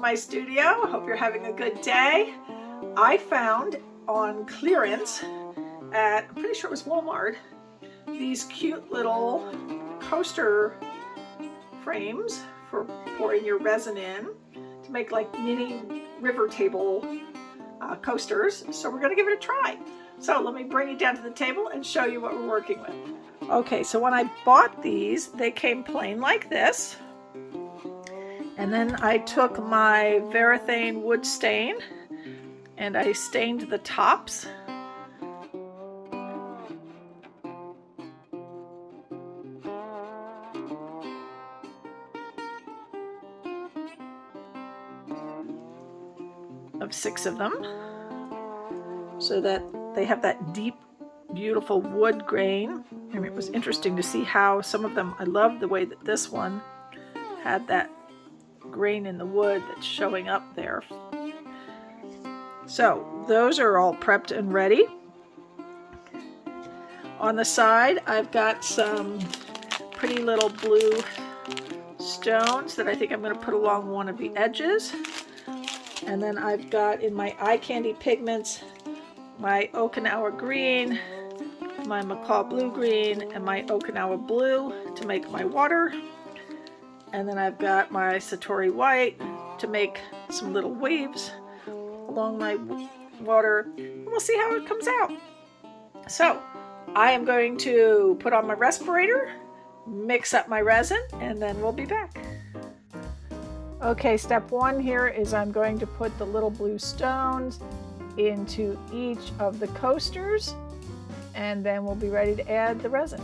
my studio. I hope you're having a good day. I found on clearance at, I'm pretty sure it was Walmart, these cute little coaster frames for pouring your resin in to make like mini river table coasters. So we're going to give it a try. So let me bring it down to the table and show you what we're working with. Okay, so when I bought these, they came plain like this. And then I took my Varathane wood stain and I stained the tops. Of 6 of them, so that they have that deep, beautiful wood grain. And it was interesting to see how some of them, I love the way that this one had that grain in the wood that's showing up there. So those are all prepped and ready. On the side, I've got some pretty little blue stones that I think I'm going to put along one of the edges. And then I've got in my eye candy pigments my Okinawa green, my Macaw blue green, and my Okinawa blue to make my water. And then I've got my Satori white to make some little waves along my water. And we'll see how it comes out. So I am going to put on my respirator, mix up my resin, and then we'll be back. Okay, step 1 here is I'm going to put the little blue stones into each of the coasters, and then we'll be ready to add the resin.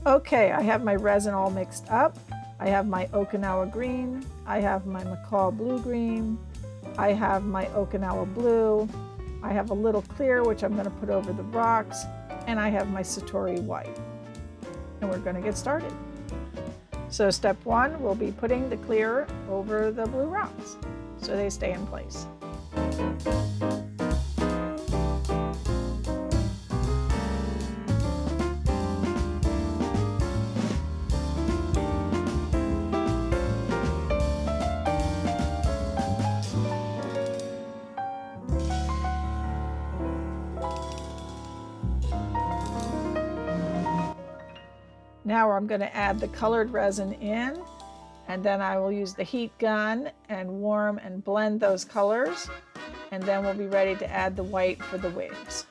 Okay, I have my resin all mixed up. I have my Okinawa green, I have my Macaw blue green, I have my Okinawa blue, I have a little clear which I'm going to put over the rocks, and I have my Satori white. And we're going to get started. So step 1, we'll be putting the clear over the blue rocks so they stay in place. Now I'm going to add the colored resin in, and then I will use the heat gun and warm and blend those colors, and then we'll be ready to add the white for the waves.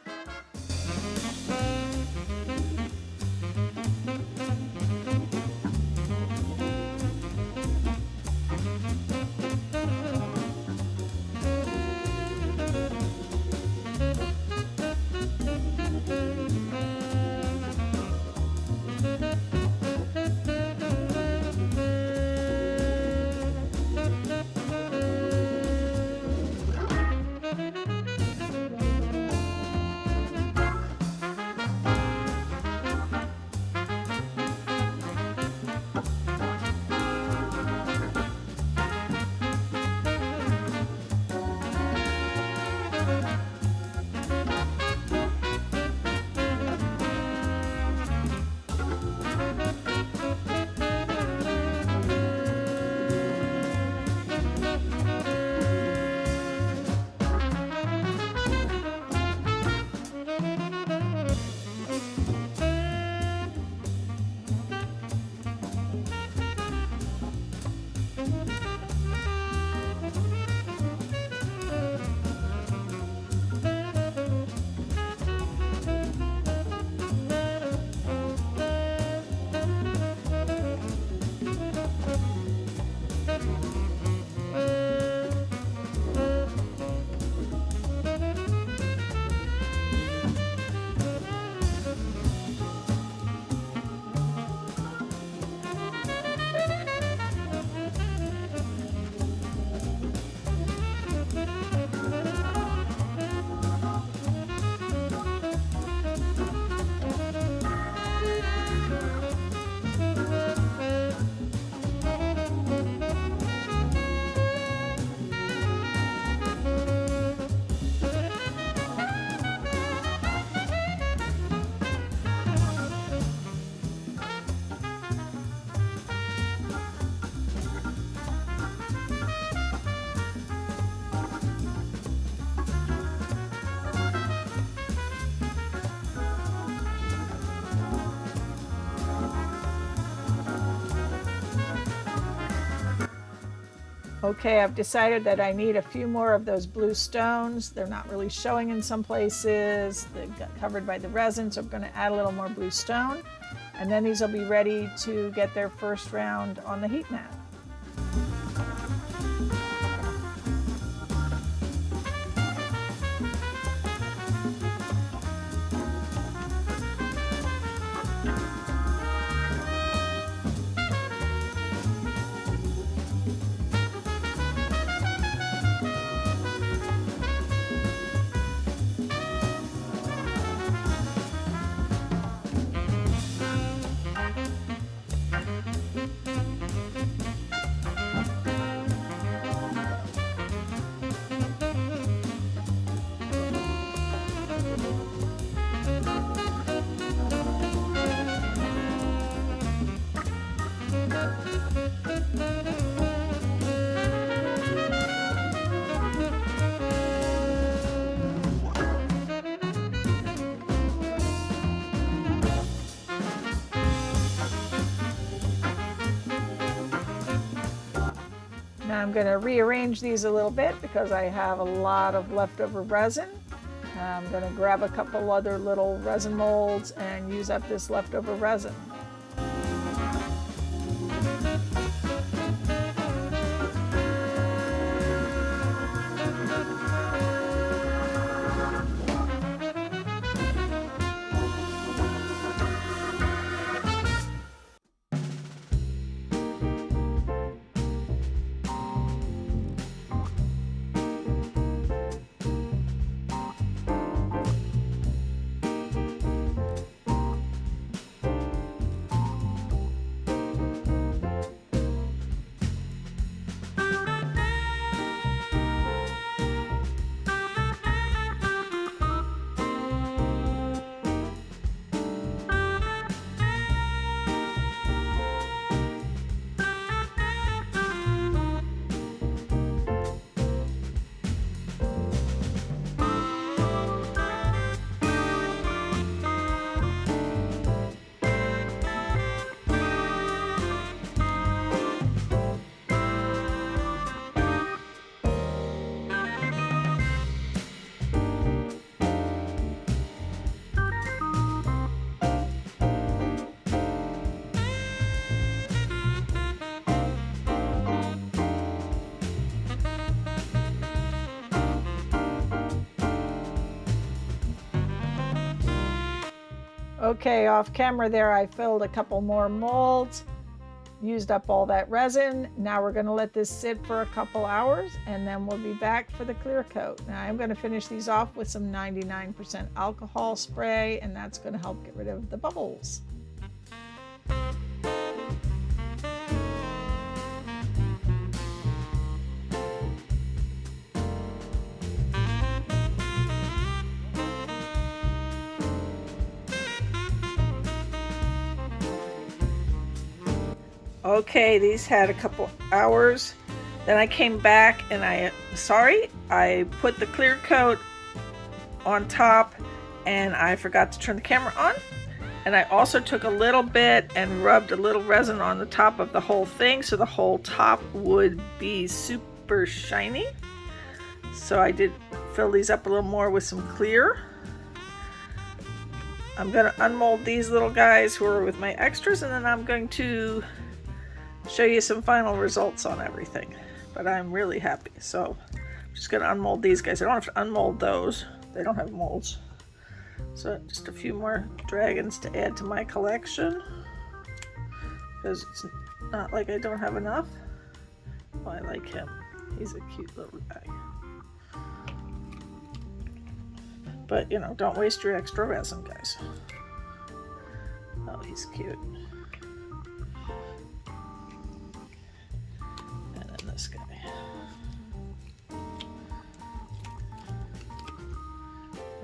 Okay, I've decided that I need a few more of those blue stones. They're not really showing in some places. They got covered by the resin, so I'm going to add a little more blue stone. And then these will be ready to get their first round on the heat mat. Now I'm going to rearrange these a little bit because I have a lot of leftover resin. I'm going to grab a couple other little resin molds and use up this leftover resin. Okay, off camera there I filled a couple more molds, used up all that resin. Now we're going to let this sit for a couple hours and then we'll be back for the clear coat. Now I'm going to finish these off with some 99% alcohol spray, and that's going to help get rid of the bubbles. Okay, these had a couple hours. Then I came back and I put the clear coat on top and I forgot to turn the camera on. And I also took a little bit and rubbed a little resin on the top of the whole thing so the whole top would be super shiny. So I did fill these up a little more with some clear. I'm going to unmold these little guys who are with my extras, and then I'm going to show you some final results on everything. But I'm really happy. So I'm just going to unmold these guys. I don't have to unmold those. They don't have molds. So just a few more dragons to add to my collection, because it's not like I don't have enough. Oh, I like him. He's a cute little guy. But, you know, don't waste your extra resin, guys. Oh, he's cute. And then this guy.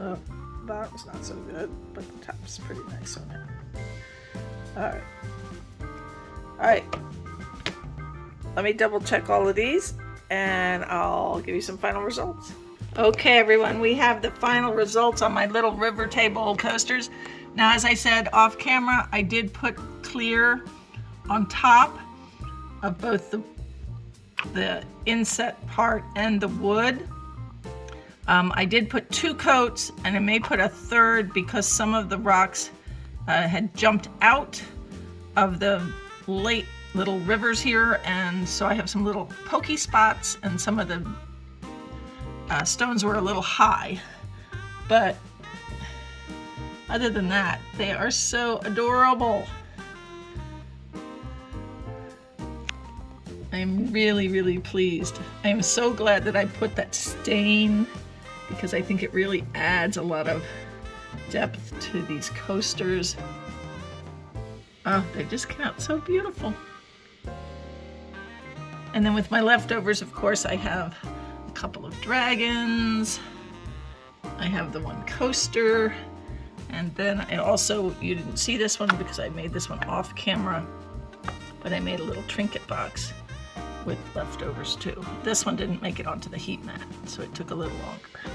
Oh, bottom's not so good, but the top's pretty nice on him. Alright. Alright. Let me double check all of these, and I'll give you some final results. Okay, everyone, we have the final results on my little river table coasters. Now, as I said off camera, I did put clear on top of both the the inset part and the wood. I did put 2 coats, and I may put a third because some of the rocks had jumped out of the late little rivers here, and so I have some little pokey spots, and some of the stones were a little high. But other than that, they are so adorable. I'm really, really pleased. I am so glad that I put that stain, because I think it really adds a lot of depth to these coasters. Oh, they just came out so beautiful. And then with my leftovers, of course, I have a couple of dragons. I have the one coaster. And then I also, you didn't see this one because I made this one off camera, but I made a little trinket box with leftovers too. This one didn't make it onto the heat mat, so it took a little longer.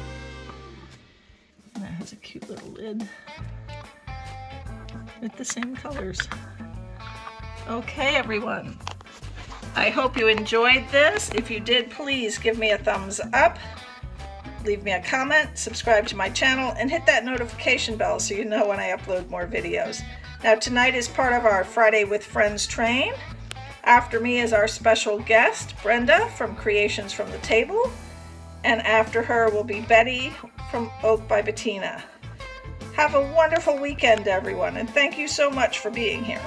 And that has a cute little lid with the same colors. Okay, everyone. I hope you enjoyed this. If you did, please give me a thumbs up. Leave me a comment, subscribe to my channel, and hit that notification bell so you know when I upload more videos. Now, tonight is part of our Friday with Friends train. After me is our special guest, Brenda from Creations from the Table. And after her will be Betty from Oak by Bettina. Have a wonderful weekend, everyone, and thank you so much for being here.